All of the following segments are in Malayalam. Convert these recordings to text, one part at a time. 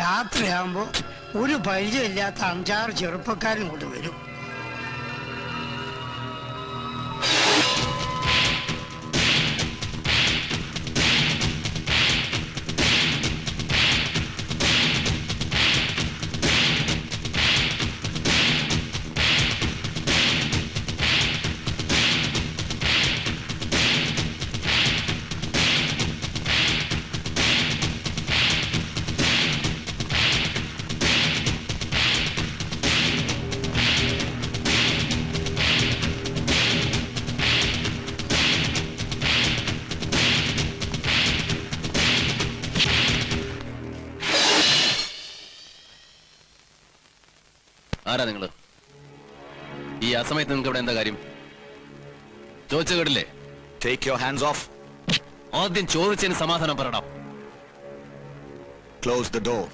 രാത്രിയാകുമ്പോ ഒരു പരിചയമില്ലാത്ത 5-6 ചെറുപ്പക്കാരും കൊണ്ട് വരും. ആരാ നിങ്ങള്? ഈ അസമയത്ത് നിങ്ങൾക്ക് ഇവിടെ എന്താ കാര്യം? ചോദിച്ച കേട്ടില്ലേ? Take your hands of. ആദ്യം ചോദിച്ചതിന് സമാധാനം പറയണം. Close the door.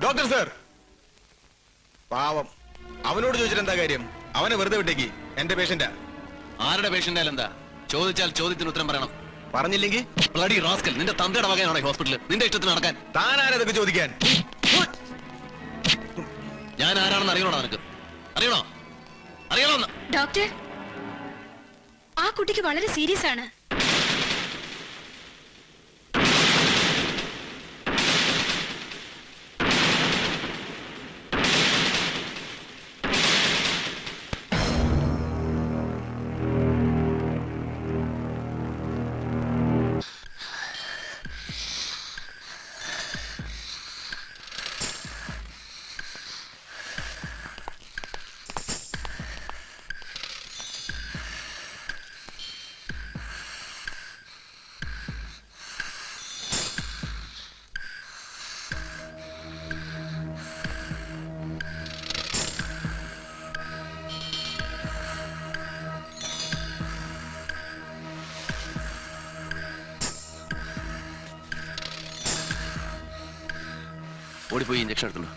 Doctor sir, പാവം അവനോട് ചോദിച്ചിട്ട് എന്താ കാര്യം? അവനെ വെറുതെ വിട്ടേക്ക്. എന്റെ പേഷ്യന്റാ. ആരുടെ പേഷ്യന്റ് ആയാലും എന്താ? ചോദിച്ചാൽ ചോദ്യത്തിന് ഉത്തരം പറയണം. പറഞ്ഞില്ലെങ്കിൽ ബ്ലഡി റാസ്കൽ, നിന്റെ തന്തയുടെ വകയാണോ ഹോസ്പിറ്റലിൽ? നിന്റെ ഇഷ്ടത്തിന് നടക്കാൻ? താൻ ആരതൊക്കെ ചോദിക്കാൻ? ഞാൻ ആരാണെന്ന് അറിയണോ നിനക്ക്? അറിയണോ? അറിയണോ? ഡോക്ടർ, ആ കുട്ടിക്ക് വളരെ സീരിയസ് ആണ്. ഓടിപ്പോയി ഇഞ്ചക്ഷൻ എടുത്തുള്ളൂ.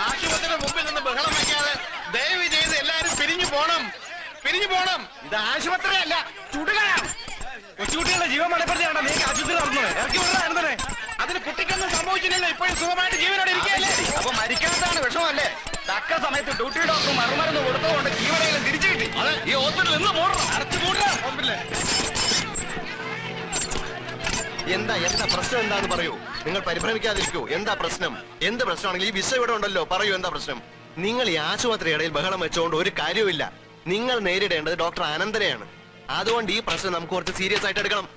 ആശുപത്രിയുടെ മുമ്പിൽ നിന്ന് ബഹളം വയ്ക്കാതെ ദയവ് ചെയ്ത് എല്ലാരും പിരിഞ്ഞു പോണം. ഇത് ആശുപത്രിയല്ല, ചുടുകയാണ്. കൊച്ചുകുട്ടികളുടെ ജീവൻ മലപ്പെടുത്തിയാണ് നീ ആശുപത്രി നടന്നത്. ഇറക്കി വിടാൻ അതിന് കുട്ടിക്കൊന്നും സംഭവിച്ചില്ലല്ലോ, ഇപ്പോഴും സുഖമായിട്ട് ജീവനോടെ ഇരിക്കുകയല്ലേ? അപ്പൊ മരിക്കാത്തതാണ് വിഷമല്ലേ? തക്ക സമയത്ത് ഡ്യൂട്ടി ഡോക്ടർ മറുമരുന്ന് കൊടുത്തുകൊണ്ട് ജീവനെങ്കിലും തിരിച്ചു കിട്ടി. ഈ ഹോസ്പിറ്റലിൽ നിന്ന് മൂടണം, അടച്ചു മൂടണം ഹോസ്പിറ്റലിൽ. എന്താ പ്രശ്നം എന്താന്ന് പറയൂ. നിങ്ങൾ പരിഭ്രമിക്കാതിരിക്കൂ. എന്താ പ്രശ്നം? എന്ത് പ്രശ്നമാണെങ്കിൽ ഈ വിസ ഇവിടെ ഉണ്ടല്ലോ, പറയൂ എന്താ പ്രശ്നം? നിങ്ങൾ ഈ ആശുപത്രി ഇടയിൽ ബഹളം വെച്ചുകൊണ്ട് ഒരു കാര്യവുമില്ല. നിങ്ങൾ നേരിടേണ്ടത് ഡോക്ടർ അനന്തനെയാണ്. അതുകൊണ്ട് ഈ പ്രശ്നം നമുക്ക് കുറച്ച് സീരിയസ് ആയിട്ട് എടുക്കണം.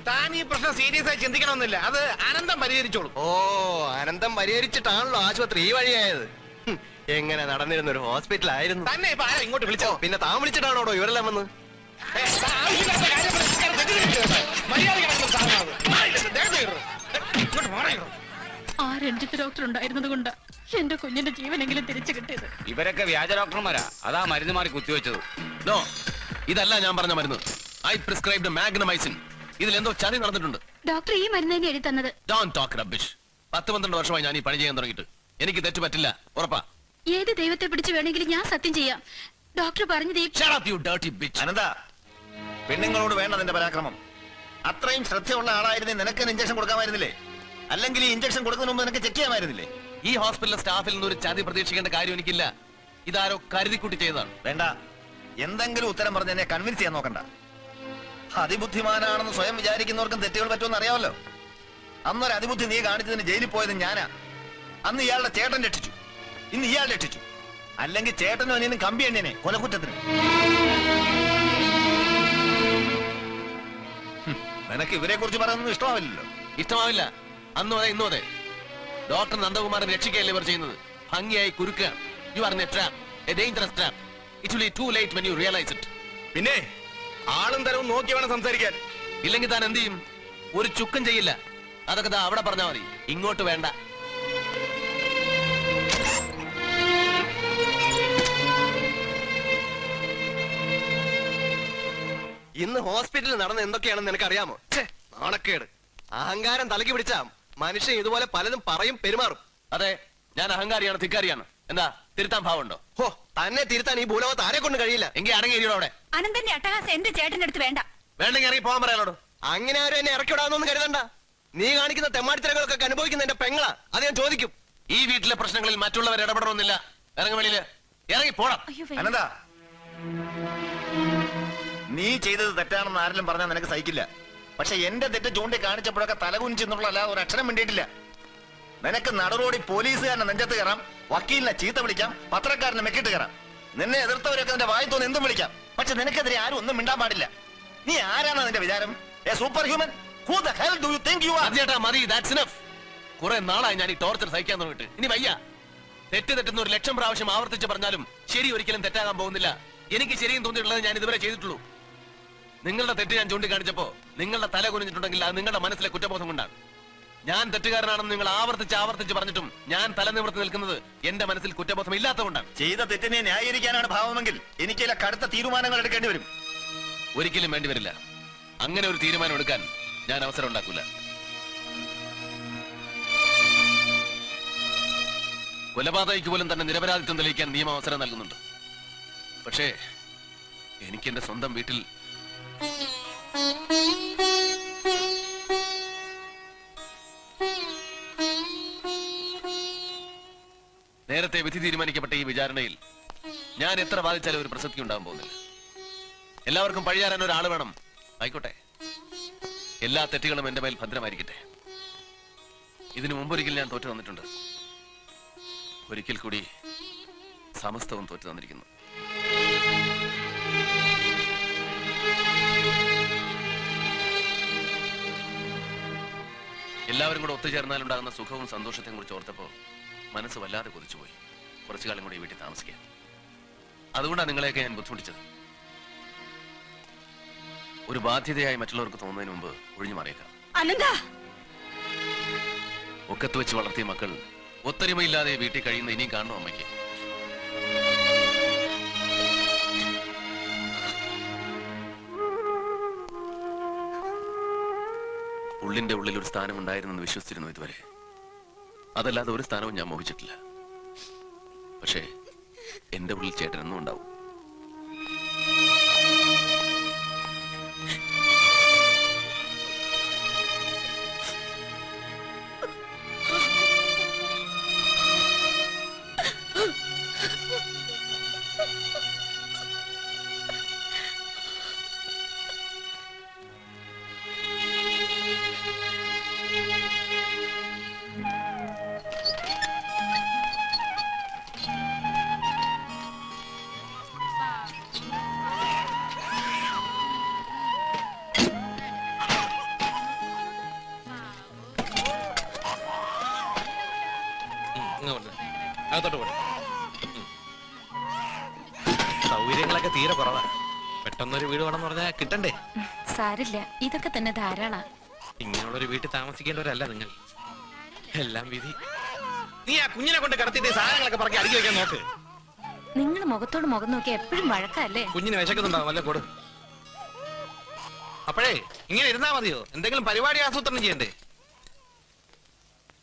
താൻ ഈ പ്രശ്നം സീരിയസ് ആയി ചിന്തിക്കണമെന്നില്ല, അത് അനന്തം പരിഹരിച്ചോളൂ. ഓ, അനന്തം പരിഹരിച്ചിട്ടാണല്ലോ ആശുപത്രി ഈ വഴിയായത്. എങ്ങനെ നടന്നിരുന്ന ഒരു ഹോസ്പിറ്റൽ ആയിരുന്നു. തന്നെ ഇപ്പൊ ആരാ ഇങ്ങോട്ട് വിളിച്ചോ? പിന്നെ താൻ വിളിച്ചിട്ടാണോടോ ഇവരെല്ലാം വന്ന്? ആ രഞ്ജിത്ത് ഡോക്ടർ ഉണ്ടായിരുന്നത് കൊണ്ട് എന്റെ കുഞ്ഞിന്റെ ജീവനെങ്കിലും തിരിച്ചു കിട്ടിയത്. ഇവരൊക്കെ വ്യാജ ഡോക്ടർമാരാ, അതാ മരുന്ന് മാറി കുത്തിവെച്ചത്. നോ, ഇതല്ല ഞാൻ പറഞ്ഞ മരുന്ന്. I prescribed Magnamycin. ഇതിൽ എന്തോ ചതി നടന്നിട്ടുണ്ട്. ഡോക്ടർ ഈ മരുന്ന് തന്നെ എഴുതി തന്നത്. Don't talk rubbish. 10-12 വർഷമായി ഞാൻ ഈ പണി ചെയ്യാൻ തുടങ്ങിയിട്ട്. എനിക്ക് തെറ്റ് പറ്റില്ല, ഉറപ്പാ. ഏത് ദൈവത്തെ പിടിച്ച് വേണമെങ്കിലും ഞാൻ സത്യം ചെയ്യാം. ഡോക്ടർ പറഞ്ഞത് ഈ Shut up, you dirty bitch. അനന്ത, പെണ്ണുങ്ങളോട് വേണ്ട നിന്റെ പരാക്രമം. അത്രയും ശ്രദ്ധയുള്ള ആളായിരുന്നേ നിനക്ക് ഇഞ്ചക്ഷൻ കൊടുക്കാമായിരുന്നില്ലേ? അല്ലെങ്കിൽ ഈ ഇഞ്ചക്ഷൻ കൊടുക്കുന്നതിന് മുമ്പ് നിനക്ക് ചെക്ക് ചെയ്യാമായിരുന്നില്ലേ? ഈ ഹോസ്പിറ്റലിലെ സ്റ്റാഫിൽ നിന്ന് ഒരു ചതി പ്രതീക്ഷിക്കേണ്ട കാര്യം എനിക്കില്ല. ഇതാരോ കരുതിക്കുട്ടി ചെയ്തതാണ്. വേണ്ട, എന്തെങ്കിലും ഉത്തരം പറഞ്ഞ് എന്നെ കൺവിൻസ് ചെയ്യാൻ നോക്കണ്ട. അതിബുദ്ധിമാനാണെന്ന് സ്വയം വിചാരിക്കുന്നവർക്കും തെറ്റുകൾ പറ്റുമെന്ന് അറിയാമല്ലോ. അന്നൊരു അതിബുദ്ധി നീ കാണിച്ചതിന് ജയിലിൽ പോയത് ഞാനാ. അന്ന് ഇയാളുടെ ചേട്ടൻ രക്ഷിച്ചു, ഇന്ന് ഇയാൾ രക്ഷിച്ചു. അല്ലെങ്കിൽ ചേട്ടനും അനിയനും കമ്പി എണ്ണിനെ കൊലക്കുറ്റത്തിന്. നിനക്ക് ഇവരെ കുറിച്ച് പറയുന്നത് ഇഷ്ടമാവില്ലല്ലോ. ഇഷ്ടമാവില്ല. അന്നും അതെ ഇന്നും അതെ. ഡോക്ടർ നന്ദകുമാരൻ രക്ഷിക്കുകയല്ലേ ഇവർ ചെയ്യുന്നത്. ഭംഗിയായി കുരുക്കുക. You are in a trap, a dangerous trap. It will be too late when you realize it. പിന്നെ ആളും തരവും നോക്കി വേണം സംസാരിക്കാൻ. ഇല്ലെങ്കിൽ താൻ എന്ത് ചെയ്യും? ഒരു ചുക്കും ചെയ്യില്ല. അതൊക്കെ ദാ അവിടെ പറഞ്ഞാൽ മതി, ഇങ്ങോട്ട് വേണ്ട. ഇന്ന് ഹോസ്പിറ്റലിൽ നടന്ന എന്തൊക്കെയാണെന്ന് നിനക്ക് അറിയാമോ? നാണക്കേട്. അഹങ്കാരം തലക്കി പിടിച്ച മനുഷ്യൻ ഇതുപോലെ പലതും പറയും, പെരുമാറും. അതെ, ഞാൻ അഹങ്കാരിയാണ്, ധിക്കാരിയാണ്. എന്താ തിരുത്താൻ ഭാവമുണ്ടോ? ഹോ, തന്നെ തിരുത്താൻ ഈ ഭൂലോകത്ത് ആരെ കൊണ്ട് കഴിയില്ല. എങ്കിൽ അടങ്ങിയിരിക്കും അവിടെ. അനന്തന്റെ അട്ടഹാസം എന്റെ ചേട്ടന്റെ അടുത്ത് വേണ്ട. വേണ്ടെങ്കിൽ ഇറങ്ങി പോകാൻ പറയാനോട്. അങ്ങനെ ആരും എന്നെ ഇറക്കിവിടാന്നൊന്നും കരുതണ്ട. നീ കാണിക്കുന്ന തെമ്മാടിത്തരങ്ങളൊക്കെ അനുഭവിക്കുന്ന എന്റെ പെങ്ങളാ. അത് ഞാൻ ചോദിക്കും. ഈ വീട്ടിലെ പ്രശ്നങ്ങളിൽ മറ്റുള്ളവർ ഇടപെടണമെന്നില്ല. ഇറങ്ങി വെളിയില് ഇറങ്ങി പോണം. അനന്ത, നീ ചെയ്തത് തെറ്റാണെന്ന് ആരെങ്കിലും പറഞ്ഞാൽ നിനക്ക് സഹിക്കില്ല. പക്ഷെ എന്റെ തെറ്റ് ചൂണ്ടി കാണിച്ചപ്പോഴൊക്കെ തലകുനിച്ചെന്നുള്ള ഒരു അക്ഷരം വേണ്ടിയിട്ടില്ല. നിനക്ക് നടുറോടി പോലീസുകാരനെ നെഞ്ചത്ത് കയറാം, വക്കീലിനെ ചീത്ത വിളിക്കാം, പത്രക്കാരനെ മെക്കിട്ട് കയറാം. നിന്നെ എതിർത്തവരൊക്കെ നിന്റെ വായി തോന്നി എന്തും വിളിക്കാം. പക്ഷെ നിനക്കെതിരെ ആരും ഒന്നും മിണ്ടാൻ പാടില്ല. നീ ആരാണ് നിന്റെ വിചാരം? A super human? Who the hell do you think you are? ചേട്ടാ മതി, that's enough. കുറെ നാളായി ഞാൻ ഈ ടോർച്ചർ സഹിക്കാൻ തുടങ്ങിയിട്ട്. ഇനി വയ്യ. തെറ്റെന്ന് 1,00,000 പ്രാവശ്യം ആവർത്തിച്ച് പറഞ്ഞാലും ശരി ഒരിക്കലും തെറ്റാകാൻ പോകുന്നില്ല. എനിക്ക് ശരിയും തോന്നിയിട്ടുള്ളത് ഞാൻ ഇതുവരെ ചെയ്തിട്ടുള്ളൂ. നിങ്ങളുടെ തെറ്റ് ഞാൻ ചൂണ്ടിക്കാണിച്ചപ്പോ നിങ്ങളുടെ തല കുനിഞ്ഞിട്ടുണ്ടെങ്കിൽ അത് നിങ്ങളുടെ മനസ്സിലെ കുറ്റബോധം കൊണ്ടാണ്. ഞാൻ തെറ്റുകാരനാണെന്ന് നിങ്ങൾ ആവർത്തിച്ച് പറഞ്ഞിട്ടും ഞാൻ തല നിവർത്തി നിൽക്കുന്നത് എന്റെ മനസ്സിൽ കുറ്റബോധം ഇല്ലാത്തതുകൊണ്ടാണ്. ചെയ്ത തെറ്റിനെ ന്യായീകരിക്കാനാണ് ഭാവമെങ്കിൽ എനിക്ക് ചില കടുത്ത തീരുമാനങ്ങൾ എടുക്കേണ്ടി വരും. ഒരിക്കലും വേണ്ടിവരില്ല. അങ്ങനെ ഒരു തീരുമാനം എടുക്കാൻ ഞാൻ അവസരം ഉണ്ടാക്കൂല. കൊലപാതകയ്ക്ക് പോലും തന്നെ നിരപരാധിത്വം തെളിയിക്കാൻ നിയമം അവസരം നൽകുന്നുണ്ട്. പക്ഷേ എനിക്ക് എന്റെ സ്വന്തം വീട്ടിൽ നേരത്തെ വിധി തീരുമാനിക്കപ്പെട്ട ഈ വിചാരണയിൽ ഞാൻ എത്ര വാദിച്ചാലും ഒരു പ്രസക്തി ഉണ്ടാകാൻ പോകുന്നില്ല. എല്ലാവർക്കും പഴിയാറാൻ ഒരാൾ വേണം. ആയിക്കോട്ടെ, എല്ലാ തെറ്റുകളും എന്റെ മേൽ ഭദ്രമായിരിക്കട്ടെ. ഇതിനു മുമ്പൊരിക്കൽ ഞാൻ തോറ്റു വന്നിട്ടുണ്ട്. ഒരിക്കൽ കൂടി സമസ്തവും തോറ്റു തന്നിരിക്കുന്നു. എല്ലാവരും കൂടെ ഒത്തുചേർന്നാലുണ്ടാകുന്ന സുഖവും സന്തോഷത്തെയും കുറിച്ച് ഓർത്തപ്പോൾ മനസ്സ് വല്ലാതെ കൊതിച്ചുപോയി. കുറച്ചു കാലം കൂടി ഈ വീട്ടിൽ താമസിക്കാൻ. അതുകൊണ്ടാണ് നിങ്ങളെയൊക്കെ ഞാൻ ബുദ്ധിമുട്ടിച്ചത്. ഒരു ബാധ്യതയായി മറ്റുള്ളവർക്ക് തോന്നുന്നതിന് മുമ്പ് ഒഴിഞ്ഞു മാറിയേക്കാം. ഒക്കത്ത് വെച്ച് വളർത്തിയ മക്കൾ ഒത്തൊരുമയില്ലാതെ വീട്ടിൽ കഴിയുന്ന ഇനിയും കാണണം അമ്മയ്ക്ക്. ഉള്ളിന്റെ ഉള്ളിൽ ഒരു സ്ഥാനം ഉണ്ടായിരുന്നെന്ന് വിശ്വസിച്ചിരുന്നു ഇതുവരെ. അതല്ലാതെ ഒരു സ്ഥാനവും ഞാൻ മോഹിച്ചിട്ടില്ല. പക്ഷേ എന്റെ ഉള്ളിൽ ചേട്ടനെന്നും ഉണ്ടാവും. അകത്തോട്ട് പോട്ടെ. സൗകര്യങ്ങളൊക്കെ തീരെ കുറവാ. പെട്ടെന്നൊരു വീട് വേണമെന്ന് പറഞ്ഞാൽ കിട്ടണ്ടേ? സാരില്ല, ഇതൊക്കെ തന്നെ ധാരാള. ഇങ്ങനെയുള്ളൊരു വീട്ടിൽ താമസിക്കേണ്ടവരല്ല നിങ്ങൾ. എല്ലാം വിധി. നീ ആ കുഞ്ഞിനെ കൊണ്ട് കിടത്തിട്ട് സാധനങ്ങളൊക്കെ പറക്കി അടുക്കി വെക്കാൻ നോക്ക്. നിങ്ങൾ മുഖത്തോട് മുഖം നോക്കി എപ്പോഴും വഴക്കല്ലേ? കുഞ്ഞിന് വിശക്കുന്നുണ്ടാവും, വല്ല കൊടു. അപ്പോഴേ ഇങ്ങനെ ഇരുന്നാ മതിയോ? എന്തെങ്കിലും പരിപാടി ആസൂത്രണം ചെയ്യണ്ടേ?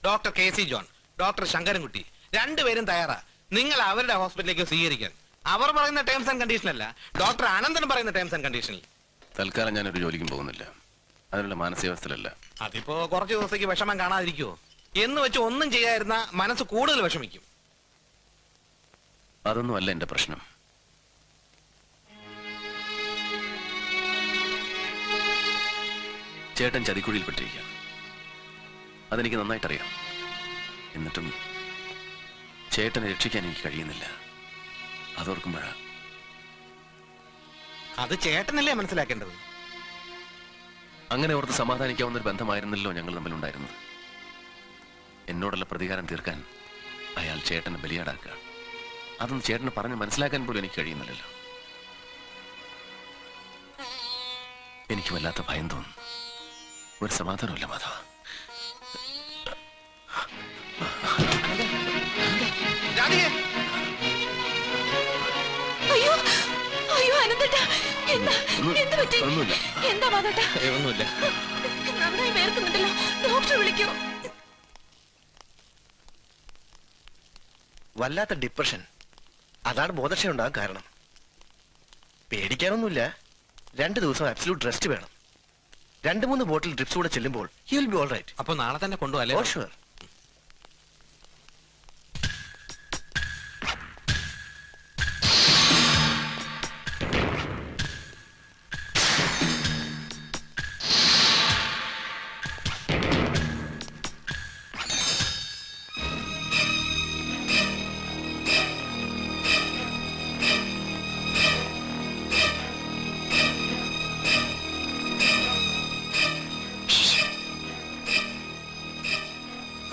Doctor KC John, doctor Sankarankutty രണ്ടുപേരും തയ്യാറാ നിങ്ങൾ അവരുടെ ഹോസ്പിറ്റലിലേക്ക് സ്വീകരിക്കാൻ. അവർ പറയുന്ന ടേംസ് ആൻഡ് കണ്ടീഷൻ അല്ല, ഡോക്ടർ അനന്തൻ പറയുന്ന ടേംസ് ആൻഡ് കണ്ടീഷനിൽ. തൽക്കാലം ഞാനൊരു ജോലിക്കും പോകുന്നില്ല. അതിനുള്ള മാനസികാവസ്ഥയിലല്ല. അതിപ്പോ കുറച്ച് ദിവസത്തേക്ക് വിഷമം കാണാതിരിക്കുവോ? എന്ന് വെച്ച് ഒന്നും ചെയ്യാതിരുന്ന മനസ്സ് കൂടുതൽ വിഷമിക്കും. അതൊന്നും അല്ല എന്റെ പ്രശ്നം. ചേട്ടൻ ചതിക്കുഴിയിൽപ്പെട്ടിരിക്കുകയാണ്. അതെനിക്ക് നന്നായിട്ടറിയാം. എന്നിട്ടും ചേട്ടനെ രക്ഷിക്കാൻ എനിക്ക് കഴിയുന്നില്ല. അതോർക്കുമ്പോഴാ. അത് ചേട്ടനല്ലേ മനസ്സിലാക്കേണ്ടത്. അങ്ങനെ ഓർത്ത് സമാധാനിക്കാവുന്ന ഒരു ബന്ധമായിരുന്നല്ലോ ഞങ്ങൾ തമ്മിലുണ്ടായിരുന്നത്. എന്നോടുള്ള പ്രതികാരം തീർക്കാൻ അയാൾ ചേട്ടനെ ബലിയാടാക്കുക. അതൊന്നും ചേട്ടന് പറഞ്ഞ് മനസ്സിലാക്കാൻ പോലും എനിക്ക് കഴിയുന്നില്ലല്ലോ. എനിക്ക് വല്ലാത്ത ഭയം തോന്നുന്നു. ഒരു സമാധാനമില്ല മാധവ. അയ്യോ അയ്യോ അനന്തേട്ടാ, എന്താ എന്ത് പറ്റി? ഒന്നുമില്ല. എന്താ മാധവേട്ടാ? ഒന്നുമില്ല. നന്നായി വേർക്കുന്നുണ്ടല്ലോ, ഡോക്ടറെ വിളിക്കൂ. വല്ലാത്ത ഡിപ്രഷൻ. അതാണ് ബോധക്ഷയം ഉണ്ടാകാൻ കാരണം. പേടിക്കാനൊന്നുമില്ല. 2 ദിവസം അബ്സല്യൂട്ട് റെസ്റ്റ് വേണം. 2-3 ബോട്ടിൽ ഡ്രിപ്സ് കൂടെ ചെല്ലുമ്പോൾ you will be all right. അപ്പൊ നാളെ തന്നെ കൊണ്ടുപോകല്ലേ? Oh sure.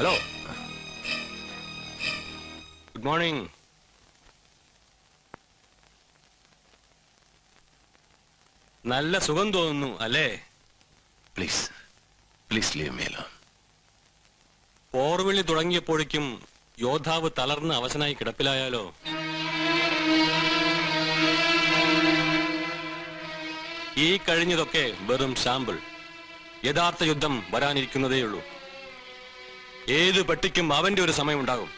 Hello, good morning. നല്ല സുഖം തോന്നുന്നു അല്ലേ? Please please leave me alone. പോർവിളി തുടങ്ങിയപ്പോഴേക്കും യോദ്ധാവ് തളർന്ന് അവശനായി കിടപ്പിലായാലോ? ഈ കഴിഞ്ഞതൊക്കെ വെറും സാമ്പിൾ. യഥാർത്ഥ യുദ്ധം വരാനിരിക്കുന്നതേയുള്ളൂ. ഏത് പെട്ടിക്കും അവന്റെ ഒരു സമയമുണ്ടാകും.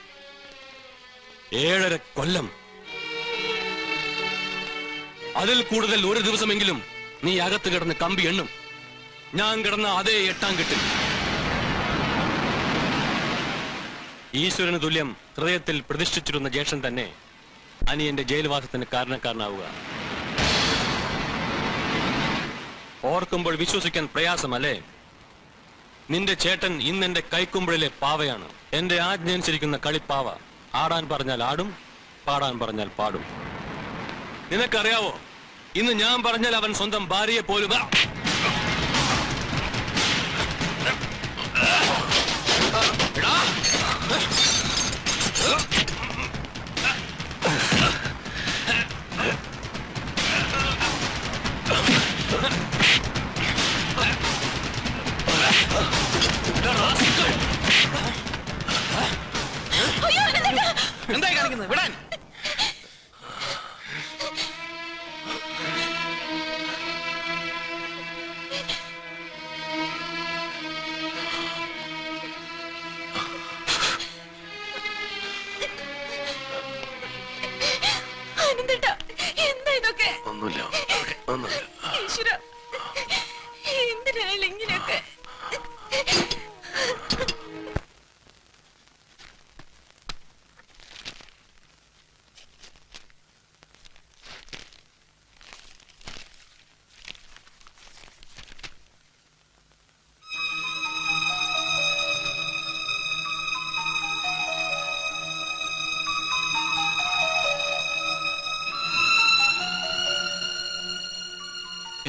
7.5 കൊല്ലം. അതിൽ കൂടുതൽ ഒരു ദിവസമെങ്കിലും നീ അകത്ത് കിടന്ന് കമ്പി എണ്ണും. ഞാൻ കിടന്ന അതേ 8-ാം കെട്ടിൽ. ഈശ്വരന് തുല്യം ഹൃദയത്തിൽ പ്രതിഷ്ഠിച്ചിരുന്ന ജ്യേഷ്ഠൻ തന്നെ അനിയന്റെ ജയിൽവാസത്തിന് കാരണക്കാരനാവുക. ഓർക്കുമ്പോൾ വിശ്വസിക്കാൻ പ്രയാസമല്ലേ? നിന്റെ ചേട്ടൻ ഇന്നെന്റെ കൈക്കുമ്പിളിലെ പാവയാണ്. എന്റെ ആജ്ഞ അനുസരിക്കുന്ന കളിപ്പാവ. ആടാൻ പറഞ്ഞാൽ ആടും, പാടാൻ പറഞ്ഞാൽ പാടും. നിനക്കറിയാവോ, ഇന്ന് ഞാൻ പറഞ്ഞാൽ അവൻ സ്വന്തം ഭാര്യയെ പോലും എന്തായി കാണിക്കുന്നത്? വിടാൻ. അനന്തേട്ടാ, എന്താ ഇതൊക്കെ? ഒന്നുമില്ല. ഈശ്വരാ, എന്തിനായാലും ഇങ്ങനെയൊക്കെ?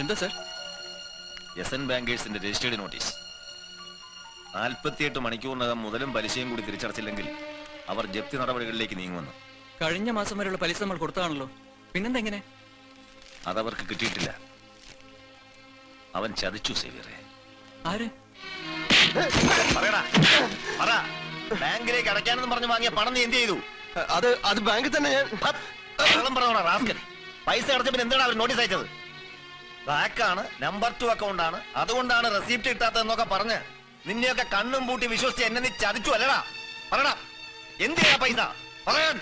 എന്താ സാർ? SN ബാങ്കേഴ്സിന്റെ രജിസ്റ്റേർഡ് നോട്ടീസ്. 48 മണിക്കൂറിനകം മുതലും പലിശയും കൂടി തിരിച്ചടച്ചില്ലെങ്കിൽ അവർ ജപ്തി നടപടികളിലേക്ക് നീങ്ങുമെന്ന്. കഴിഞ്ഞ മാസം വരെയുള്ള പലിശ നമ്മൾ കൊടുത്തതാണല്ലോ, പിന്നെന്തെങ്ങനെ? അതവർക്ക് കിട്ടിയിട്ടില്ല. അവൻ ചതിച്ചു സേവിയറെ. ആര്? പറയടാ, പറ. ബാങ്കിലേക്ക് അടയ്ക്കാനെന്ന് പറഞ്ഞു വാങ്ങിയ പണം നീ എന്ത് ചെയ്തു? അത് ബാങ്കിൽ തന്നെ ഞാൻ പറഞ്ഞോടാ റാസ്കൽ. പൈസ അടച്ചപ്പോൾ എന്താണ് അവർ നോട്ടീസ് അയച്ചത്? ബാക്കാണ്, നമ്പർ 2 അക്കൗണ്ടാണ്, അതുകൊണ്ടാണ് റെസിപ്റ്റ് കിട്ടാത്തതെന്നൊക്കെ പറഞ്ഞ് നിന്നെയൊക്കെ കണ്ണും പൂട്ടി വിശ്വസിച്ച് എന്നെ നീ ചതിച്ചു അല്ലടാ. പറയടാ, എന്ത് ചെയ്യാ പൈസ? പറയാൻ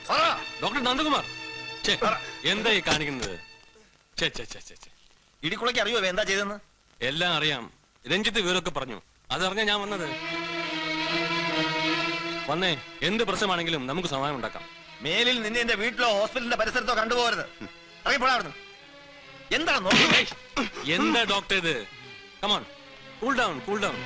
പറ. ഡോക്ടർ നന്ദകുമാർ, എന്തായി കാണിക്കുന്നത്? ഇടിക്കുളയ്ക്ക് അറിയോ എന്താ ചെയ്തെന്ന്? എല്ലാം അറിയാം. രഞ്ജിത്ത് വിവരമൊക്കെ പറഞ്ഞു. അതറിഞ്ഞ ഞാൻ വന്നത്. വന്നേ, എന്ത് പ്രശ്നമാണെങ്കിലും നമുക്ക് സമാധാനം ഉണ്ടാക്കാം. മേലിൽ നിന്നെ എന്റെ വീട്ടിലോ ഹോസ്പിറ്റലിന്റെ പരിസരത്തോ കണ്ടുപോകരുത്. അറിയപ്പെടാവുന്നു. എന്താ നോക്കുന്നത്? എന്താ ഡോക്ടർ ഇത്? Come on, cool down, cool down.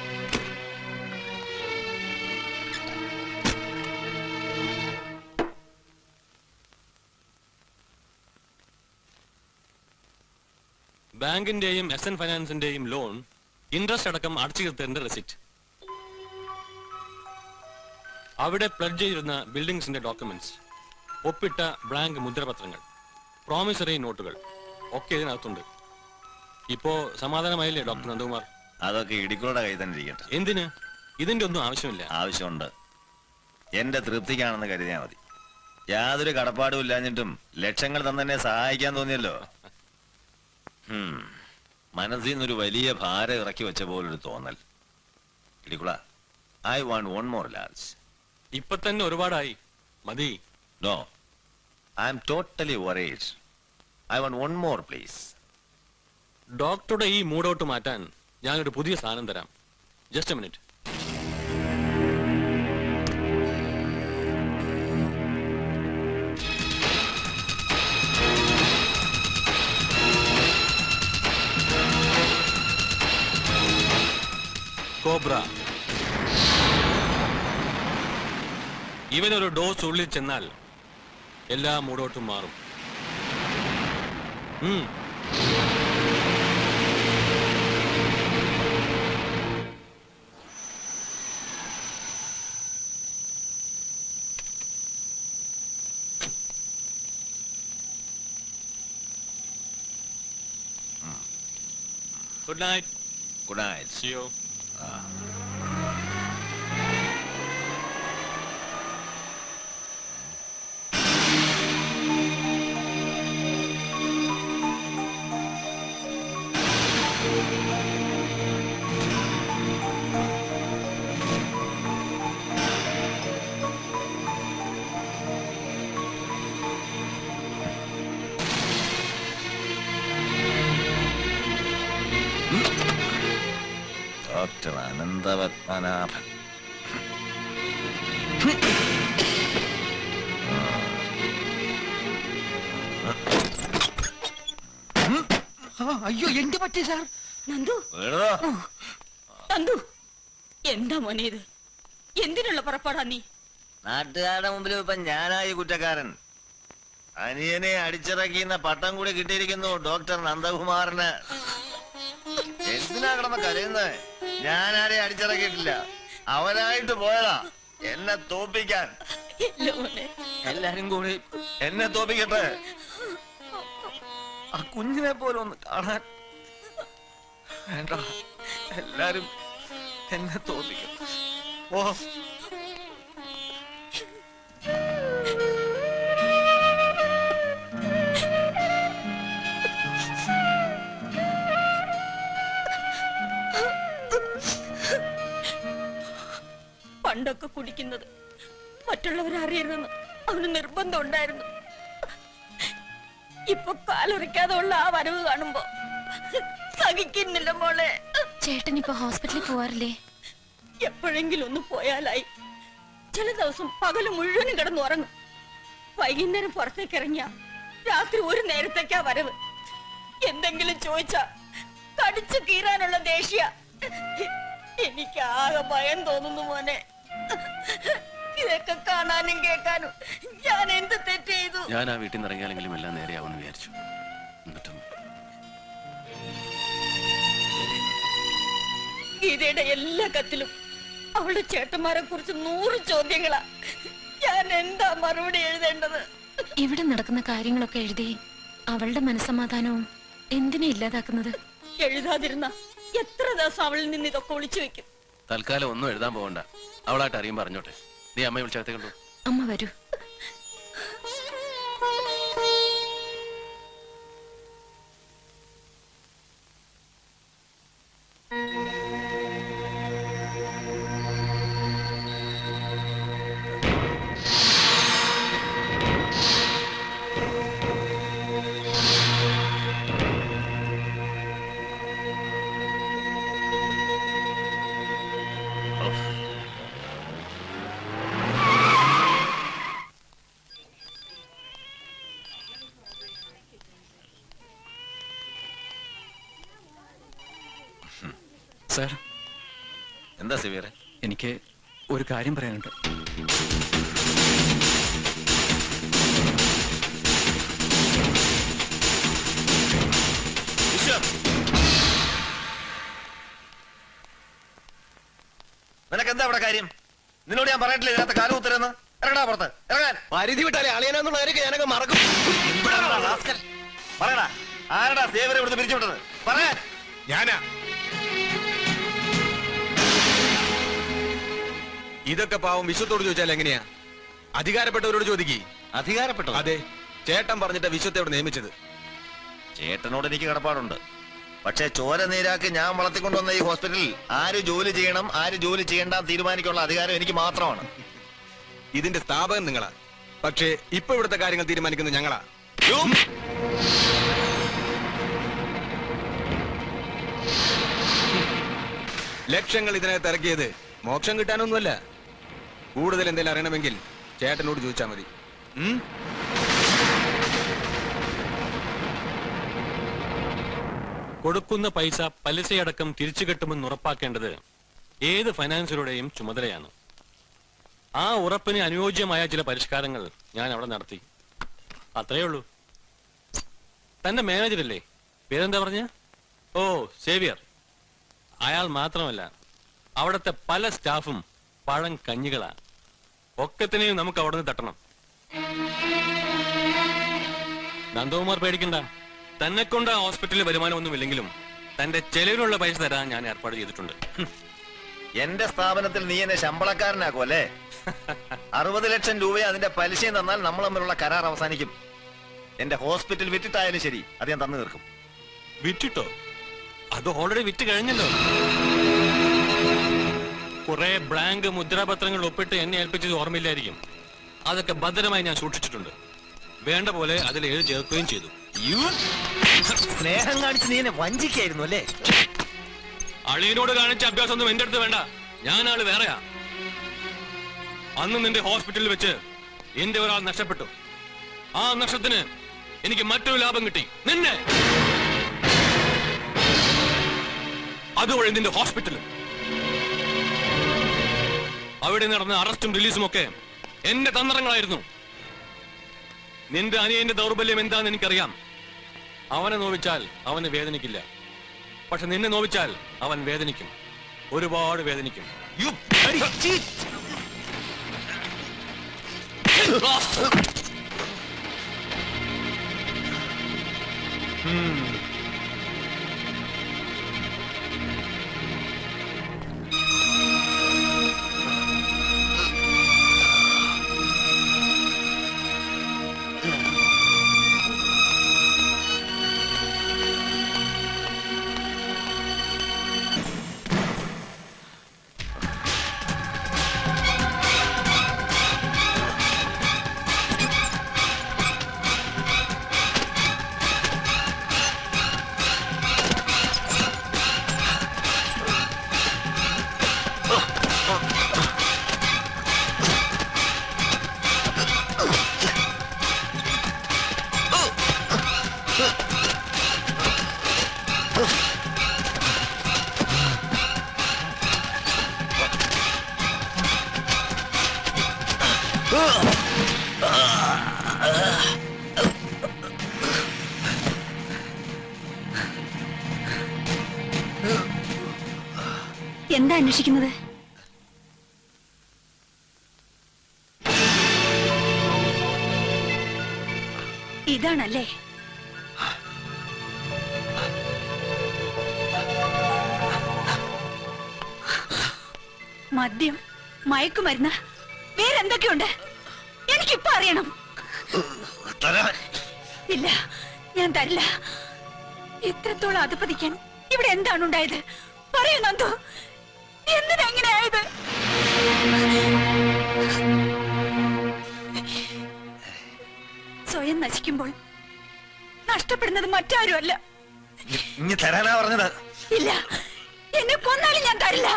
ബാങ്കിന്റെയും SN ഫൈനാൻസിന്റെയും ലോൺ ഇൻട്രസ്റ്റ് അടക്കം അടച്ചു തീർത്തതിന്റെ റെസിപ്റ്റ്, അവിടെ പ്ലഡ്ജ് ചെയ്തിരുന്ന ബിൽഡിംഗ്സിന്റെ ഡോക്യുമെന്റ്സ്, ഒപ്പിട്ട ബ്ലാങ്ക് മുദ്രപത്രങ്ങൾ, പ്രോമിസറി നോട്ടുകൾ ഒക്കെ ഇതിനകത്തുണ്ട്. ഇപ്പോ സമാധാനമായില്ലേ ഡോക്ടർ നന്ദകുമാർ? അതൊക്കെ ഇടിക്കുളുടെ കൈ തന്നെ ഇരിക്കട്ടെ. എന്തിന്? ഇതിന്റെ ഒന്നും ആവശ്യമില്ല. ആവശ്യമുണ്ട്. എന്റെ തൃപ്തിക്കാണെന്ന് കരുതിയാ മതി. യാതൊരു കടപ്പാടും ഇല്ലാഞ്ഞിട്ടും ലക്ഷങ്ങൾ തന്നെ സഹായിക്കാൻ തോന്നിയല്ലോ. മനസ്സിൽ നിന്നൊരു വലിയ ഭാരം ഇറക്കി വെച്ച പോലൊരു തോന്നൽ. Idikkula, I want 1 more large. ഇപ്പൊ തന്നെ ഒരുപാടായി, മതി. No, I'm totally worried. I want 1 more, please. ഡോക്ടറുടെ ഈ മൂഡൌട്ട് മാറ്റാൻ ഞാനൊരു പുതിയ സാധനം തരാം. Just A minute. കോബ്ര. ഇവനൊരു ഡോസ് ഉള്ളിൽ ചെന്നാൽ എല്ലാ മൂഡോട്ടും മാറും. Good night. Good night. See you. Doctor Ananthapadmanabhan. അയ്യോ, എന്ത് പറ്റി സാർ? നന്ദു, നന്ദു, എന്താ മോനെ ഇത്? എന്തിനുള്ള പുറപ്പാടാ നീ? നാട്ടുകാരുടെ മുമ്പിൽ ഇപ്പൊ ഞാനായി കുറ്റക്കാരൻ. അനിയനെ അടിച്ചിറക്കിന്ന പട്ടം കൂടി കിട്ടിയിരിക്കുന്നു ഡോക്ടർ നന്ദകുമാറിന്. എന്തിനാ കിടന്ന് കരയുന്നത്? ഞാനാരെ അടിച്ചിറക്കിയിട്ടില്ല, അവനായിട്ട് പോയതാ എന്നെ തോപ്പിക്കാൻ. എല്ലാരും കൂടി എന്നെ തോപ്പിക്കട്ടെ. ആ കുഞ്ഞിനെ പോലെ ഒന്ന് കാണാൻ വേണ്ട. എല്ലാരും എന്നെ തോപ്പിക്കട്ടെ. ഓ, പണ്ടൊക്കെ കുടിക്കുന്നത് മറ്റുള്ളവരെ അറിയരുതെന്ന് അവന് നിർബന്ധം ഉണ്ടായിരുന്നു. ഇപ്പൊ കാലൊറിക്കാതെ ഉള്ള ആ വരവ് കാണുമ്പോ സഹിക്കുന്നില്ല മോളെ. ചേട്ടൻ ഇപ്പൊ ഹോസ്പിറ്റലിൽ പോവാറില്ലേ? എപ്പോഴെങ്കിലും ഒന്ന് പോയാലായി. ചില ദിവസം പകല് മുഴുവനും കിടന്നു ഉറങ്ങും. വൈകുന്നേരം പുറത്തേക്ക് ഇറങ്ങിയ രാത്രി ഒരു നേരത്തേക്കാ വരവ്. എന്തെങ്കിലും ചോദിച്ചാ കടിച്ചു കീറാനുള്ള ദേഷ്യ. എനിക്ക് ആകെ ഭയം തോന്നുന്നു മോനെ. ഇതൊക്കെ കാണാനും കേൾക്കാനും ഞാൻ എന്ത് തെറ്റ് ചെയ്തു? ഞാൻ ആ വീട്ടിൽ നിന്ന് ഇറങ്ങിയാലെങ്കിലും എല്ലാം നേരെയാവുമെന്ന് വിചാരിച്ചു. എന്നിട്ടും ഗീതയുടെ എല്ലാ കത്തിലും അവളുടെ ചേട്ടന്മാരെ കുറിച്ച് 100 ചോദ്യങ്ങളാ. ഞാൻ എന്താ മറുപടി എഴുതേണ്ടത്? ഇവിടെ നടക്കുന്ന കാര്യങ്ങളൊക്കെ എഴുതി അവളുടെ മനസ്സമാധാനവും എന്തിനാ ഇല്ലാതാക്കുന്നത്? എഴുതാതിരുന്ന എത്ര ദിവസം അവളിൽ നിന്ന് ഇതൊക്കെ ഒളിച്ചു വെക്കും? തൽക്കാലം ഒന്നും എഴുതാൻ പോകണ്ട. അവളായിട്ട് അറിയും പറഞ്ഞോട്ടെ. നീ അമ്മയെ വിളിച്ചകത്തെ കണ്ടു. അമ്മ വരൂ. സാർ, എന്താ സിവിയറെ? എനിക്ക് ഒരു കാര്യം പറയാനുണ്ട്. നിനക്ക് എന്താ അവിടെ കാര്യം? നിന്നോട് ഞാൻ പറഞ്ഞിട്ടില്ല ഇതിനകത്ത് കാലം ഉത്തരെന്ന്. ഇറങ്ങടാ പുറത്ത്, ഇറങ്ങാൻ. പരിധി വിട്ടാലേ അളിയനാന്നുള്ള കാര്യമൊക്കെ ഞാനൊക്കെ മറക്കും. പറയടാ, ആരടാ സേവരെ ഇവിടുന്ന് പിരിച്ചുവിട്ടത്? പറയാൻ. ഞാനാ. ഇതൊക്കെ പാവം വിശ്വത്തോട് ചോദിച്ചാൽ എങ്ങനെയാ? അധികാരപ്പെട്ടവരോട് ചോദിക്കേ. അധികാരപ്പെട്ടത്? അതെ, ചേട്ടൻ പറഞ്ഞിട്ട് വിശ്വത്തെ അവിടെ നിയമിച്ചത്. ചേട്ടനോട് എനിക്ക് കടപ്പാടുണ്ട്. പക്ഷെ ചോര നീരാക്കി ഞാൻ വളർത്തിക്കൊണ്ടുവന്ന ഈ ഹോസ്പിറ്റലിൽ ആര് ജോലി ചെയ്യണം ആര് ജോലി ചെയ്യണ്ട തീരുമാനിക്കാനുള്ള അധികാരം എനിക്ക് മാത്രമാണ്. ഇതിന്റെ സ്ഥാപകൻ നിങ്ങളാ. പക്ഷേ ഇപ്പൊ ഇവിടുത്തെ കാര്യങ്ങൾ തീരുമാനിക്കുന്നത് ഞങ്ങളാ. ലക്ഷങ്ങൾ ഇതിനകത്ത് ഇറക്കിയത് മോക്ഷം കിട്ടാനൊന്നുമല്ല. കൂടുതൽ എന്തെങ്കിലും അറിയണമെങ്കിൽ ചേട്ടനോട് ചോദിച്ചാൽ മതി. കൊടുക്കുന്ന പൈസ പലിശയടക്കം തിരിച്ചു കിട്ടുമെന്ന് ഉറപ്പാക്കേണ്ടത് ഏത് ഫൈനാൻസറുടെയും ചുമതലയാണ്. ആ ഉറപ്പിന് അനുയോജ്യമായ ചില പരിഷ്കാരങ്ങൾ ഞാൻ അവിടെ നടത്തി. അത്രയേ ഉള്ളൂ. തന്റെ മാനേജരല്ലേ, പേരെന്താ പറഞ്ഞ? ഓ, സേവിയർ. അയാൾ മാത്രമല്ല, അവിടുത്തെ പല സ്റ്റാഫും പഴം കഞ്ഞികളാ. ഒക്കത്തിനെയും നമുക്ക് അവിടെ നിന്ന് തട്ടണം. നന്ദകുമാർ പേടിക്കണ്ട. തന്നെ കൊണ്ട് ആ ഹോസ്പിറ്റലിൽ വരുമാനമൊന്നുമില്ലെങ്കിലും തന്റെ ചെലവിനുള്ള പൈസ തരാൻ ഞാൻ ഏർപ്പാട് ചെയ്തിട്ടുണ്ട്. എന്റെ സ്ഥാപനത്തിൽ നീ എന്നെ ശമ്പളക്കാരനാക്കും അല്ലേ? 60 ലക്ഷം രൂപയെ അതിന്റെ പലിശയും തന്നാൽ നമ്മൾ തമ്മിലുള്ള കരാർ അവസാനിക്കും. എന്റെ ഹോസ്പിറ്റൽ വിറ്റിട്ടായാലും ശരി, അത് ഞാൻ തന്നു തീർക്കും. വിറ്റിട്ടോ? അത് ഓൾറെഡി വിറ്റ് കഴിഞ്ഞല്ലോ. കുറെ ബ്ലാങ്ക് മുദ്രാപത്രങ്ങൾ ഒപ്പിട്ട് എന്നെ ഏൽപ്പിച്ചത് ഓർമ്മയില്ലായിരിക്കും. അതൊക്കെ ഭദ്രമായി ഞാൻ സൂക്ഷിച്ചിട്ടുണ്ട്. വേണ്ട പോലെ അതിൽ എഴുതി ചേർക്കുകയും ചെയ്തു. സ്നേഹം കാണിച്ച് നീ എന്നെ വഞ്ചിക്കായിരുന്നു അല്ലേ? അളിയനോട് കാണിച്ച അഭ്യാസം ഒന്നും എന്റെ അടുത്ത് വേണ്ട. ഞാൻ ആള് വേറെയാ. അന്ന് നിന്റെ ഹോസ്പിറ്റലിൽ വെച്ച് എന്റെ ഒരാൾ നഷ്ടപ്പെട്ടു. ആ നഷ്ടത്തിന് എനിക്ക് മറ്റൊരു ലാഭം കിട്ടി, നിന്നെ. അതുവഴി നിന്റെ ഹോസ്പിറ്റലും. അവിടെ നടന്ന അറസ്റ്റും റിലീസും ഒക്കെ എന്റെ തന്ത്രങ്ങളായിരുന്നു. നിന്റെ അനിയന്റെ ദൗർബല്യം എന്താന്ന് എനിക്കറിയാം. അവനെ നോവിച്ചാൽ അവന് വേദനിക്കില്ല. പക്ഷെ നിന്നെ നോവിച്ചാൽ അവൻ വേദനിക്കും, ഒരുപാട് വേദനിക്കും. എന്താ അന്വേഷിക്കുന്നത്? ഇതാണല്ലേ? മദ്യം, മയക്കുമരുന്ന്, വേറെന്തൊക്കെയുണ്ട്? എനിക്കിപ്പോ അറിയണം. ഇല്ല, ഞാൻ തരില്ല. ഇത്രത്തോളം അധപ്പതിക്കാൻ ഇവിടെ എന്താണ് ഉണ്ടായത്? പറയൂ നന്ദു, എന്തിനാ ഇങ്ങനെ ആയത്? സ്വയം നശിക്കുമ്പോൾ നഷ്ടപ്പെടുന്നത് മറ്റാരുമല്ല. ഇനി തരാനാ പറഞ്ഞത്. ഇല്ല, എന്നെ കൊന്നാലും ഞാൻ തരില്ല.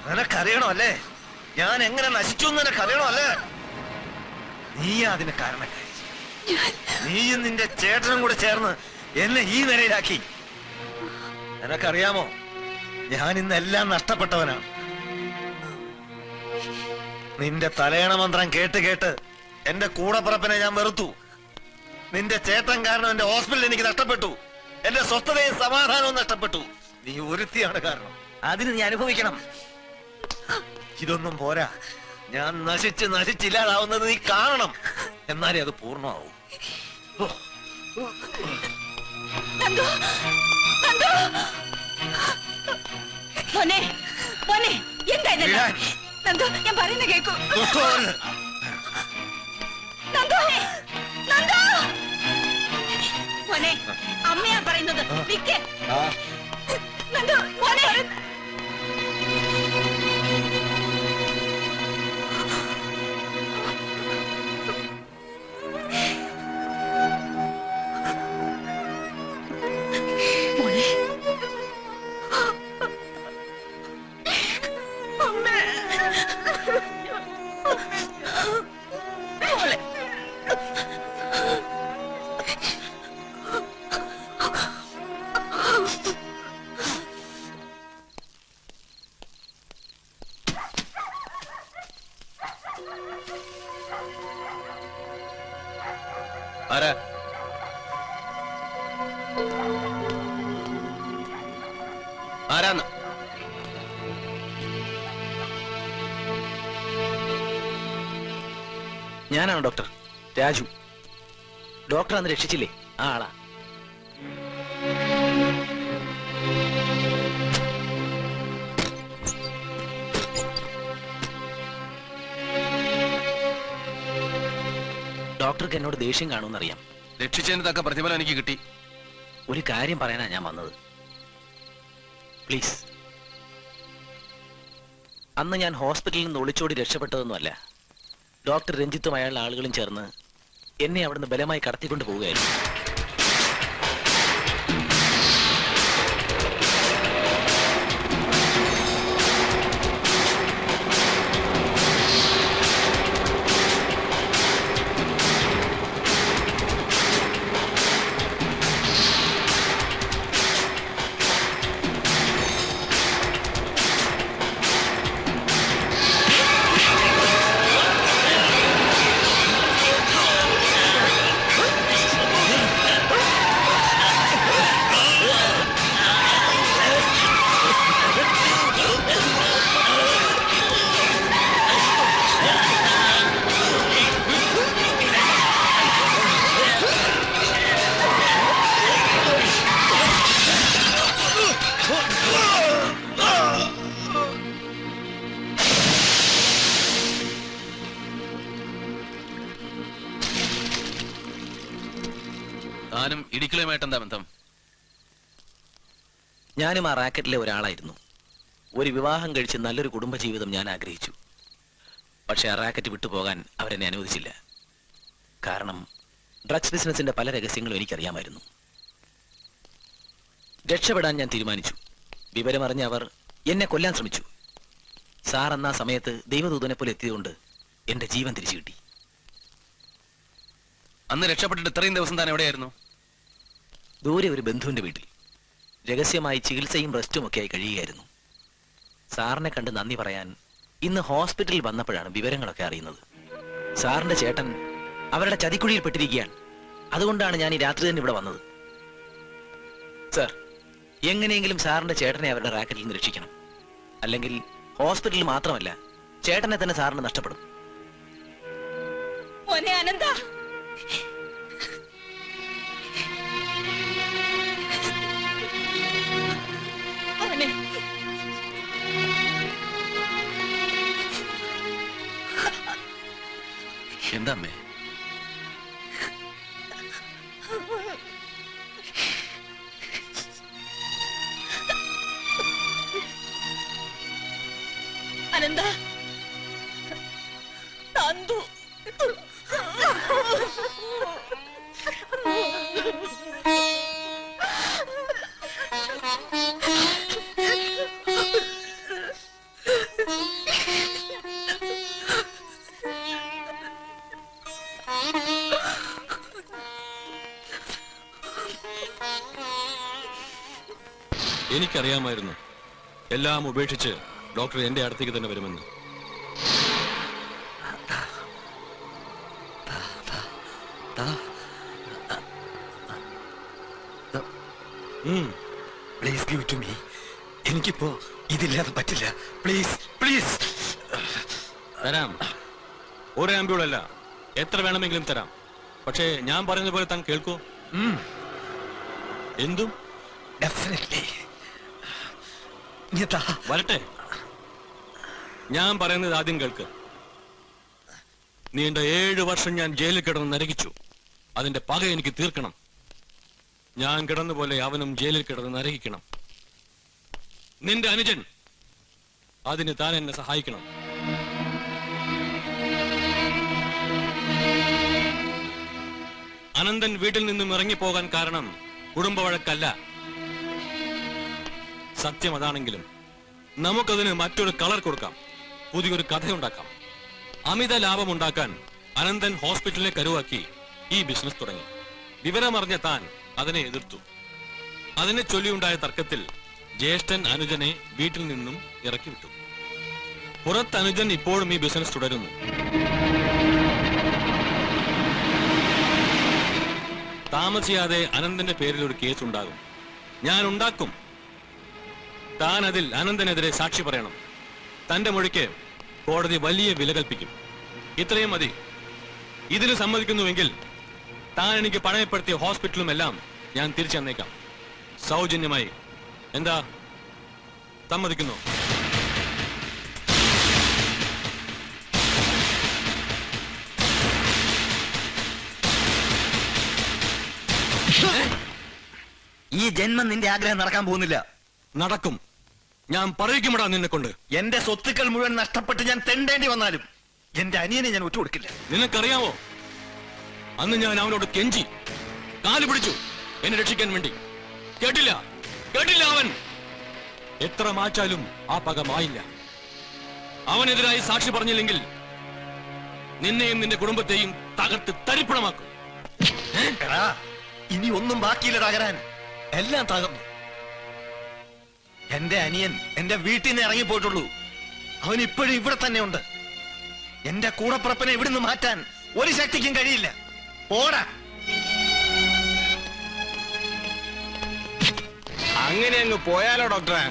നിനക്കറിയണോ അല്ലേ ഞാൻ എങ്ങനെ നശിച്ചു എന്ന് നിനക്കറിയണോ അല്ലേ? നീയാ അതിന് കാരണക്കാരി. നീയും നിന്റെ ചേട്ടനും കൂടെ ചേർന്ന് എന്നെ ഈ നിലയിലാക്കി. നിനക്കറിയാമോ, ഞാൻ ഇന്നെല്ലാം നഷ്ടപ്പെട്ടവനാണ്. നിന്റെ തലയണ മന്ത്രം കേട്ട് കേട്ട് എന്റെ കൂടപ്പിറപ്പിനെ ഞാൻ വെറുത്തു. നിന്റെ ചേട്ടൻ കാരണം എന്റെ ഹോസ്പിറ്റൽ എനിക്ക് നഷ്ടപ്പെട്ടു. എന്റെ സ്വസ്ഥതയും സമാധാനവും നഷ്ടപ്പെട്ടു. നീ ഒരുത്തിയാണ് കാരണം. അതിന് നീ അനുഭവിക്കണം. ഇതൊന്നും പോരാ, ഞാൻ നശിച്ചില്ലാതാവുന്നത് നീ കാണണം. എന്നാലേ അത് പൂർണ്ണമാവൂ. മോനെ, മോനെ, എന്താ നന്ദു? ഞാൻ പറയുന്ന കേക്കൂ. നന്ദു, നന്ദു, മോനെ, അമ്മയാ പറയുന്നത്. നിക്ക് നന്ദു, മോനെ. ആരാ? ആരാന്ന്? ഞാനാണ് ഡോക്ടർ രാജു. ഡോക്ടർ അന്ന് രക്ഷിച്ചില്ലേ, ആ ആളാ. ഡോക്ടർക്ക് എന്നോട് ദേഷ്യം കാണുമെന്നറിയാം. രക്ഷിച്ചതിന് തക്ക പ്രതിഫലം എനിക്ക് കിട്ടി. ഒരു കാര്യം പറയാനാ ഞാൻ വന്നത്. പ്ലീസ്. അന്ന് ഞാൻ ഹോസ്പിറ്റലിൽ നിന്ന് ഒളിച്ചോടി രക്ഷപ്പെട്ടതൊന്നുമല്ല. ഡോക്ടർ രഞ്ജിത്തും അയാളുടെ ആളുകളും ചേർന്ന് എന്നെ അവിടുന്ന് ബലമായി കടത്തിക്കൊണ്ട് പോവുകയായിരുന്നു. താനും ഇടിക്കലുമായിട്ട് എന്താ ബന്ധം? ഞാനും ആ റാക്കറ്റിലെ ഒരാളായിരുന്നു. ഒരു വിവാഹം കഴിച്ച് നല്ലൊരു കുടുംബജീവിതം ഞാൻ ആഗ്രഹിച്ചു. പക്ഷെ ആ റാക്കറ്റ് വിട്ടുപോകാൻ അവരെന്നെ അനുവദിച്ചില്ല. കാരണം ഡ്രഗ്സ് ബിസിനസിന്റെ പല രഹസ്യങ്ങളും എനിക്കറിയാമായിരുന്നു. രക്ഷപ്പെടാൻ ഞാൻ തീരുമാനിച്ചു. വിവരമറിഞ്ഞ അവർ എന്നെ കൊല്ലാൻ ശ്രമിച്ചു. സാർ എന്നാ സമയത്ത് ദൈവദൂതനെ പോലെ എത്തിയതുകൊണ്ട് എന്റെ ജീവൻ തിരിച്ചു കിട്ടി. അന്ന് രക്ഷപ്പെട്ടിട്ട് ഇത്രയും ദിവസം താൻ എവിടെയായിരുന്നു? ദൂരെ ഒരു ബന്ധുവിന്റെ വീട്ടിൽ രഹസ്യമായി ചികിത്സയും റെസ്റ്റും ഒക്കെയായി കഴിയുകയായിരുന്നു. സാറിനെ കണ്ട് നന്ദി പറയാൻ ഇന്ന് ഹോസ്പിറ്റലിൽ വന്നപ്പോഴാണ് വിവരങ്ങളൊക്കെ അറിയുന്നത്. സാറിന്റെ ചേട്ടൻ അവരുടെ ചതിക്കുഴിയിൽ പെട്ടിരിക്കുകയാണ്. അതുകൊണ്ടാണ് ഞാൻ ഈ രാത്രി തന്നെ ഇവിടെ വന്നത്. സർ, എങ്ങനെയെങ്കിലും സാറിന്റെ ചേട്ടനെ അവരുടെ റാക്കറ്റിൽ നിന്ന് രക്ഷിക്കണം. അല്ലെങ്കിൽ ഹോസ്പിറ്റലിൽ മാത്രമല്ല, ചേട്ടനെ തന്നെ സാറിന് നഷ്ടപ്പെടും. മോനെ അനന്ത, മോനെ എന്താ അമ്മേ? അനന്ത, നന്ദു എനിക്കറിയാമായിരുന്നു എല്ലാം ഉപേക്ഷിച്ച് ഡോക്ടർ എന്റെ അടുത്തേക്ക് തന്നെ വരുമെന്ന്. Please give to me. എനിക്കിപ്പോ ഇതില്ലാതെ പറ്റില്ല. Please please. തരാം. ഒരു ആംബ്യൂളല്ല, എത്ര വേണമെങ്കിലും തരാം. പക്ഷേ ഞാൻ പറയുന്ന പോലെ താൻ കേൾക്കൂ. എന്തും ഡെഫിനറ്റ്ലി. വരട്ടെ. ഞാൻ പറയുന്നത് ആദ്യം കേൾക്ക്. നീണ്ട 7 വർഷം ഞാൻ ജയിലിൽ കിടന്ന് നരകിച്ചു. അതിന്റെ പക എനിക്ക് തീർക്കണം. ഞാൻ കിടന്ന പോലെ അവനും ജയിലിൽ കിടന്ന് നരകിക്കണം. നിന്റെ അനുജൻ, അതിന് താൻ എന്നെ സഹായിക്കണം. അനന്തൻ വീട്ടിൽ നിന്നും ഇറങ്ങിപ്പോകാൻ കാരണം കുടുംബ വഴക്കല്ല. സത്യം അതാണെങ്കിലും നമുക്കതിന് മറ്റൊരു കളർ കൊടുക്കാം, പുതിയൊരു കഥയുണ്ടാക്കാം. അമിത ലാഭമുണ്ടാക്കാൻ അനന്തൻ ഹോസ്പിറ്റലിനെ കരുവാക്കി ഈ ബിസിനസ് തുടങ്ങി. വിവരമറിഞ്ഞ താൻ അതിനെ എതിർത്തു. അതിനെ ചൊല്ലിയുണ്ടായ തർക്കത്തിൽ ജ്യേഷ്ഠൻ അനുജനെ വീട്ടിൽ നിന്നും ഇറക്കി വിട്ടു. പുറത്ത് അനുജൻ ഇപ്പോഴും ഈ ബിസിനസ് തുടരുന്നു. താമസിയാതെ അനന്തന്റെ പേരിൽ ഒരു കേസ് ഉണ്ടാകും. ഞാൻ ഉണ്ടാക്കും. താൻ അതിൽ അനന്തനെതിരെ സാക്ഷി പറയണം. തന്റെ മൊഴിക്ക് കോടതി വലിയ വില കൽപ്പിക്കും. ഇത്രയും മതി. ഇതിന് സമ്മതിക്കുന്നുവെങ്കിൽ താൻ എനിക്ക് പണയപ്പെടുത്തിയ ഹോസ്പിറ്റലും എല്ലാം ഞാൻ തിരിച്ചു തന്നേക്കാം, സൗജന്യമായി. എന്താ, സമ്മതിക്കുന്നു? ഈ ജന്മം നിന്റെ ആഗ്രഹം നടക്കാൻ പോകുന്നില്ല. നടക്കും. ഞാൻ പറയിക്കുമടാ നിന്നെ കൊണ്ട്. എന്റെ സ്വത്തുക്കൾ മുഴുവൻ നഷ്ടപ്പെട്ട് ഞാൻ തെണ്ടേണ്ടി വന്നാലും എന്റെ അനിയനെ ഞാൻ ഒറ്റുകൊടുക്കില്ല. നിനക്കറിയാമോ, അന്ന് ഞാൻ അവനോട് കെഞ്ചി കാല് പിടിച്ചു എന്നെ രക്ഷിക്കാൻ വേണ്ടി. കേട്ടില്ല, കേട്ടില്ല. അവൻ എത്ര മാറ്റാലും ആ പക മായില്ല. അവനെതിരായി സാക്ഷി പറഞ്ഞില്ലെങ്കിൽ നിന്നെയും നിന്റെ കുടുംബത്തെയും തകർത്ത് തരിപ്പണമാക്കും. ഇനി ഒന്നും ബാക്കിയില്ല തകരാൻ. എല്ലാം തകർന്നു. എന്റെ അനിയൻ എന്റെ വീട്ടിൽ നിന്ന് ഇറങ്ങിപ്പോയിട്ടുള്ളൂ. അവൻ ഇപ്പോഴും ഇവിടെ തന്നെ ഉണ്ട്. എന്റെ കൂടപ്പുറപ്പിനെ ഇവിടുന്ന് മാറ്റാൻ ഒരു ശക്തിക്കും കഴിയില്ല. പോടാ. അങ്ങനെ അങ്ങ് പോയാലോ ഡോക്ടറെ?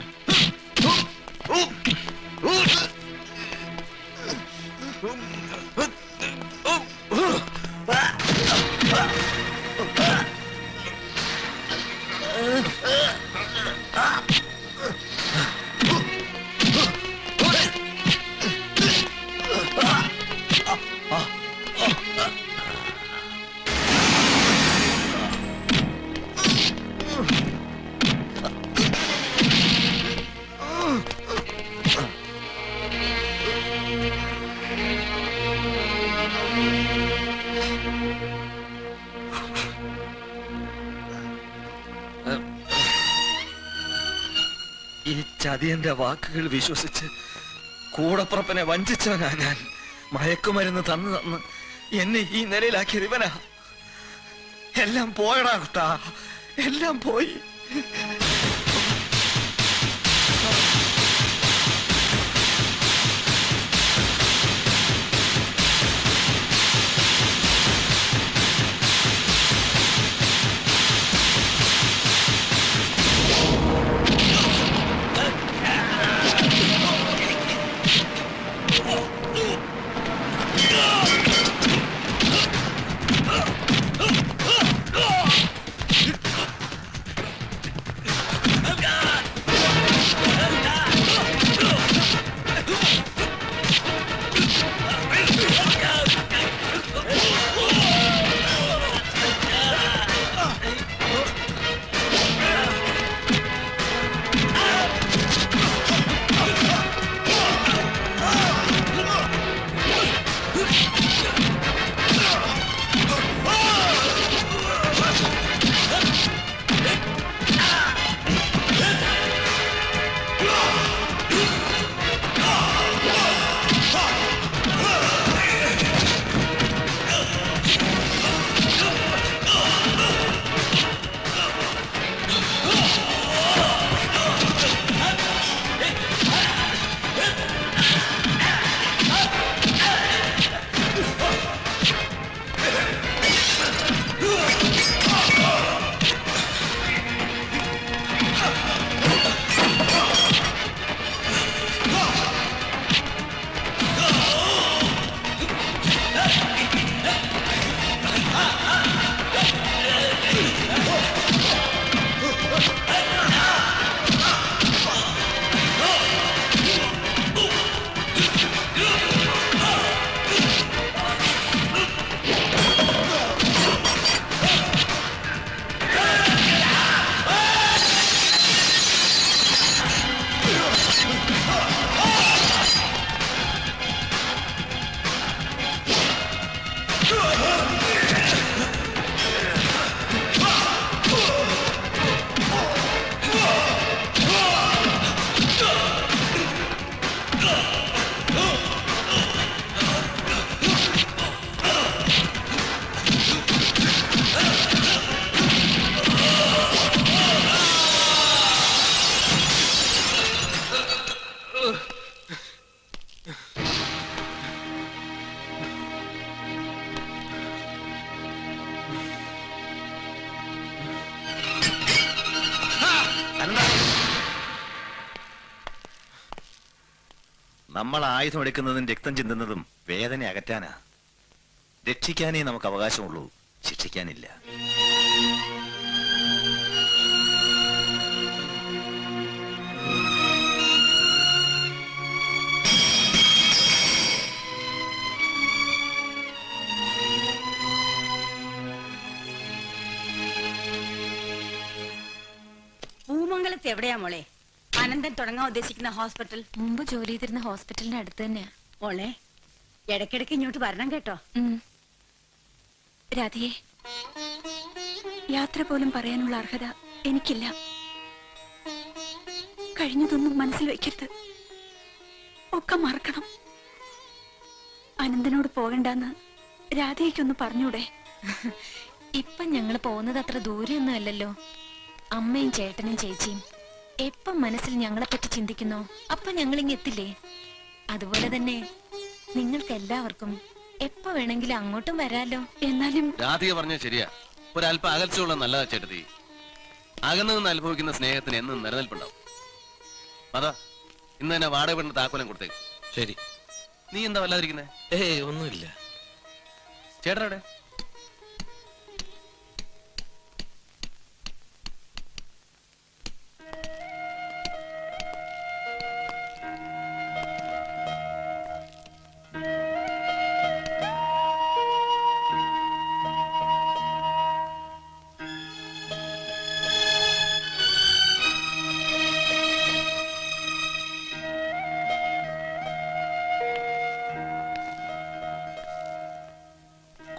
ഈ ചതിയന്റെ വാക്കുകൾ വിശ്വസിച്ച് കൂടപ്പുറപ്പനെ വഞ്ചിച്ചവനാ ഞാൻ. മയക്കുമരുന്ന് തന്ന് എന്നെ ഈ നിലയിലാക്കിയത് ഇവനാ. എല്ലാം പോയടാ കുട്ടാ, എല്ലാം പോയി. നമ്മൾ ആയുധം എടുക്കുന്നതും രക്തം ചിന്തുന്നതും വേദന അകറ്റാനാ. രക്ഷിക്കാനേ നമുക്ക് അവകാശമുള്ളൂ, ശിക്ഷിക്കാനില്ല. പൂമംഗലത്ത് എവിടെയാ മോളെ അനന്തൻ തുടങ്ങാൻ ഉദ്ദേശിക്കുന്ന ഹോസ്പിറ്റൽ? മുമ്പ് ജോലി ചെയ്തിരുന്ന ഹോസ്പിറ്റലിന്റെ അടുത്ത് തന്നെയാ. മോളെ ഇടയ്ക്കിടയ്ക്ക് ഇങ്ങോട്ട് വരണം കേട്ടോ. രാധിയെ, യാത്ര പോലും പറയാനുള്ള അർഹത എനിക്കില്ല. കഴിഞ്ഞതൊന്നും മനസ്സിൽ വെക്കരുത്, ഒക്കെ മറക്കണം. അനന്തനോട് പോകണ്ടെന്ന് രാധയ്ക്കൊന്ന് പറഞ്ഞൂടെ? ഇപ്പം ഞങ്ങൾ പോകുന്നത് അത്ര ദൂരെയൊന്നും അല്ലല്ലോ. അമ്മയും ചേട്ടനും ചേച്ചിയും എപ്പം മനസ്സിൽ ഞങ്ങളെ പറ്റി ചിന്തിക്കുന്നോ അപ്പൊ ഞങ്ങളിങ്ങ് എത്തില്ലേ? അതുപോലെ തന്നെ നിങ്ങൾക്ക് എല്ലാവർക്കും എപ്പോ വേണമെങ്കിലും അങ്ങോട്ടും വരാലോ. എന്നാലും രാധിക പറഞ്ഞത് ശരിയാ, ഒരല്പം അകൽച്ചയുള്ള നല്ലതാ ചേട്ടത്തി. അകന്നു നിന്ന് അനുഭവിക്കുന്ന സ്നേഹത്തിന് എന്നും നിലനിൽപ്പുണ്ടാവും. അതാ ഇന്ന് തന്നെ വാടക വീടിന് താക്കോലം കൊടുത്തേക്ക്. ശരി. നീ എന്താ വല്ലാതിരിക്കുന്നേ? ഒന്നുമില്ല. ചേട്ടനവിടെ?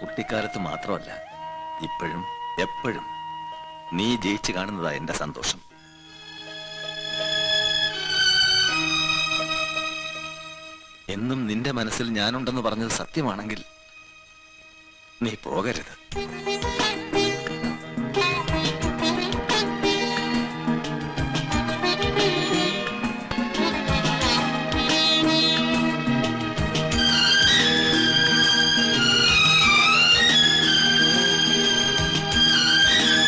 കുട്ടിക്കാലത്ത് മാത്രമല്ല, ഇപ്പോഴും എപ്പോഴും നീ ജയിച്ചു കാണുന്നതാ എന്റെ സന്തോഷം. എന്നും നിന്റെ മനസ്സിൽ ഞാനുണ്ടെന്ന് പറഞ്ഞത് സത്യമാണെങ്കിൽ നീ പോകരുത്.